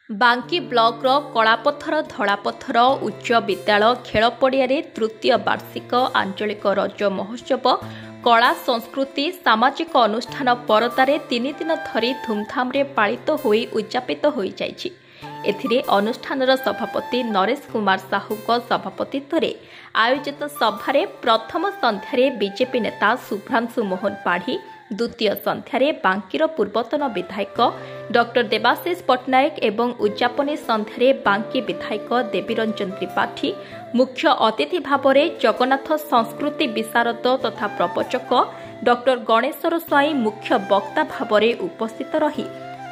बांकी ब्लॉक कलापथर धलापथर उच्च विद्यालय खेल पड़िया तृतीय वार्षिक आंचलिक रज महोत्सव कला संस्कृति सामाजिक अनुष्ठान परदारे 3 दिन धरी धूमधाम पालित होई उद्यापित हो जाइछि। एथिरे अनुष्ठानर सभापति नरेश कुमार साहू सभापतित्व आयोजित सभारे प्रथम संध्यारे बीजेपी नेता शुभ्रांशु मोहन पाढ़ी, द्वितीय संध्यारे बांकीर पूर्वतन विधायक डॉक्टर देवाशीष पट्टनायक एवं उद्यापनी संध्यारे बांकी विधायक देवीरंजन त्रिपाठी, मुख्य अतिथि भावरे जगन्नाथ संस्कृति विशारद तथा प्रवचक डॉक्टर गणेश्वर स्वाई मुख्य वक्ता भावरे उपस्थित रही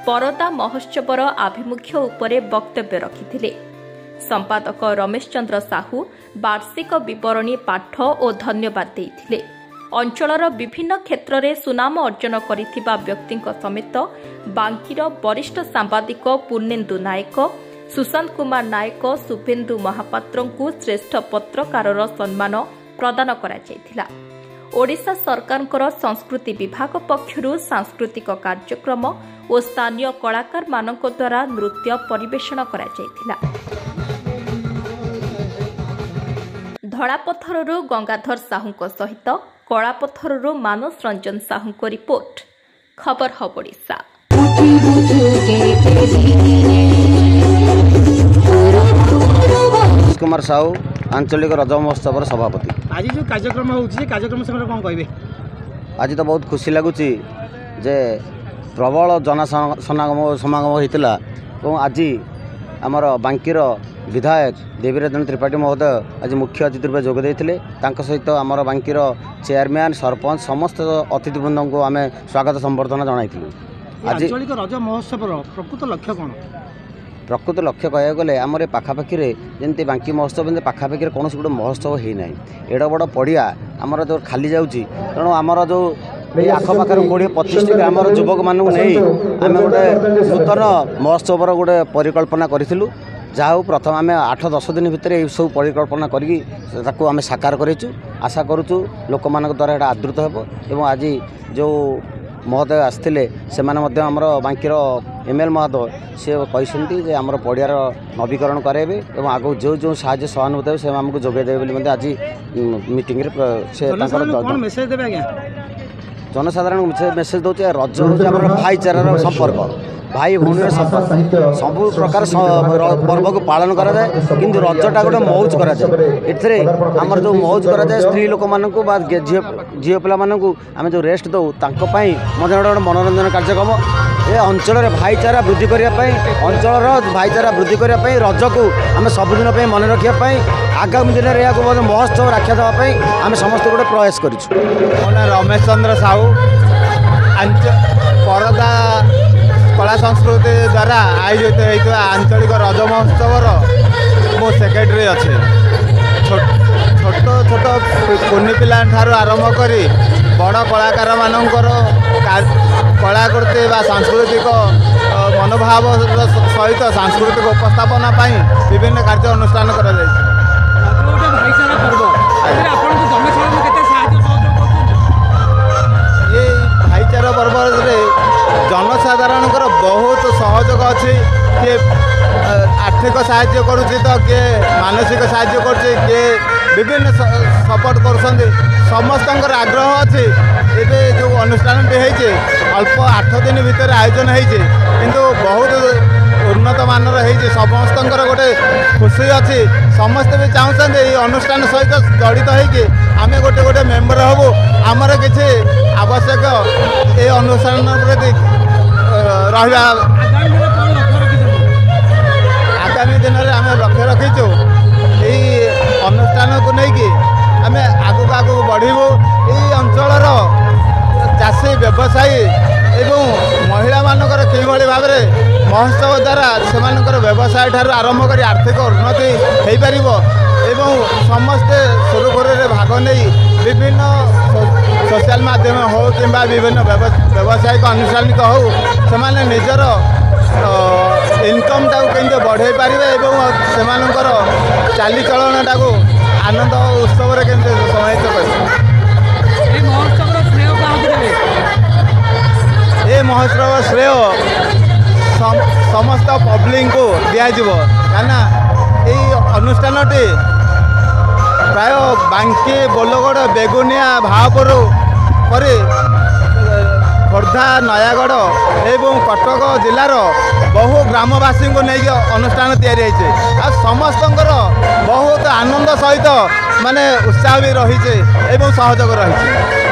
परदा महोत्सवर आभिमुख्य उपरे वक्तव्य रखिथिले। संपादक रमेश चंद्र साहू वार्षिक विवरणी पाठ और धन्यवाद देइथिले। अंचलर विभिन्न क्षेत्र में सुनाम अर्जन करिथिबा व्यक्तिଙ୍କ समेत बांकीर वरिष्ठ सांबादिक पूर्णेन्दु नायक, सुशांत कुमार नायक, शुभेन्दु महापात्र को श्रेष्ठ पत्रकार सम्मान प्रदान करा जायथिला। ओडिशा सरकारଙ୍କର संस्कृति विभाग पक्षरु सांस्कृतिक कार्यक्रम और स्थानीय कलाकार मानक द्वारा नृत्य परिवेषण करा जायथिला। धलापथरु गंगाधर साहू सहित कलापथरु मानस रंजन साहू रिपोर्ट। खबर हब ओडिशा। कुमार साहू आंचलिक रज महोत्सव सभापति। आज जो कार्यक्रम होउछि कार्यक्रम समय कौन कहबे? आज तो बहुत खुशी लगुच जे प्रबल समागम होता और आज आमर बांकीर विधायक देवीरंजन त्रिपाठी महोदय आज मुख्य अतिथि रूप जोग देते सहित आमर बांकीर चेयरमैन सरपंच समस्त अतिथिवृंद को आम स्वागत संबर्धना जन। आज रज महोत्सव प्रकृत लक्ष्य कौन? प्रकृत लक्ष्य कह गले आम पाखापाखि जमी बांकी महोत्सव पाखापाखि कौन गोटे महोत्सव होना एड बड़ पड़िया आमर जो खाली जाऊँगी तेणु आमर जो आखपाखर 20-25 ग्रामर युवक मानू नहीं आम गोटे नूतन महोत्सव गोटे परिकल्पना करूँ जहाँ प्रथम आम 8-10 दिन भितर ये सब परिकल्पना करके आम साकार करूँ। आशा करूँ लोक मान द्वारा यहाँ आदृत हो। आज जो महोदय आसते से आमर बांकीर एमएल महोदय सी कहते आमर पड़ियार नवीकरण कराइबे और आगे जो जो साहाय्य सहानुभूति से आमको जोगेदेवे बोली आज मीटिंग जनसाधारण मेसेज दूसरे रज हूँ भाईचारार संपर्क भाई भूमि संपर्क सबू प्रकार पर्व को पालन कराए कि रजटा गोटे मौज कराए आमर जो मौज कराए स्त्री लोक मानक झील पिला आम जो रेस्ट दौ गोटे मनोरंजन कार्यक्रम ये अंचल भाईचारा वृद्धि करने अंचल भाईचारा वृद्धि करने रज को आम सबुदिन मन रखापी आगामी दिन में यहाँ महोत्सव रक्षा देवाई आम समस्त गोटे प्रयास करूँ। रमेश चंद्र साहू परदा कला संस्कृति द्वारा आयोजित होता आंचलिक रज महोत्सव मो सेक्रेटरी अच्छे छोट छोट कुनी पिला आरंभ कर बड़ कलाकार मानकर कलाकृति सांस्कृतिक मनोभाव सहित सांस्कृतिक उपस्थापना विभिन्न कार्य अनुष्ठान कर भाईचारा पर्व जनसाधारण बहुत सहयोग अच्छी किए आर्थिक साहाय्य करुच्ची तो किए मानसिक साहाय्य कर विभिन्न सपोर्ट कर समस्त आग्रह अच्छी ये जो अनुष्ठान होती अल्प 8 दिन भितर आयोजन हो बहुत उन्नत मानर हो समस्त गोटे खुशी अच्छी समस्ते भी चाहते ये अनुष्ठान सहित जड़ित होगी आम गोटे गोटे मेम्बर हबू आमर किसी आवश्यक ये अनुष्ठान प्रति रहा आगामी दिन में आम लक्ष्य रखीचु यही अनुष्ठान को लेकिन आम आगू आगू बढ़ू ये अंचल चाषी व्यवसायी एवं महिला मानकर किभली भाव में महोत्सव द्वारा से व्यवसाय ठार आरंभ कर आर्थिक उन्नति हो पार एवं समस्ते सुरुखुर भाग नहीं विभिन्न सोशल माध्यम हो कि विभिन्न व्यावसायिक अनुष्ठानिक हो से निजर इनकम टाक के बढ़े पारे से चालीचलन टाक आनंद उत्सव समाहित कर महोत्सव श्रेय समस्त पब्लिक को दिज्व क्या अनुष्ठानटी प्राय बांकी बोलगड़ बेगुनिया भावपुर पर खोर्धा नयागढ़ एवं कटक जिलार बहु ग्रामवासी को लेकिन अनुष्ठान तैयारी समस्त बहुत आनंद सहित माने उत्साह भी रही सहयोग रही।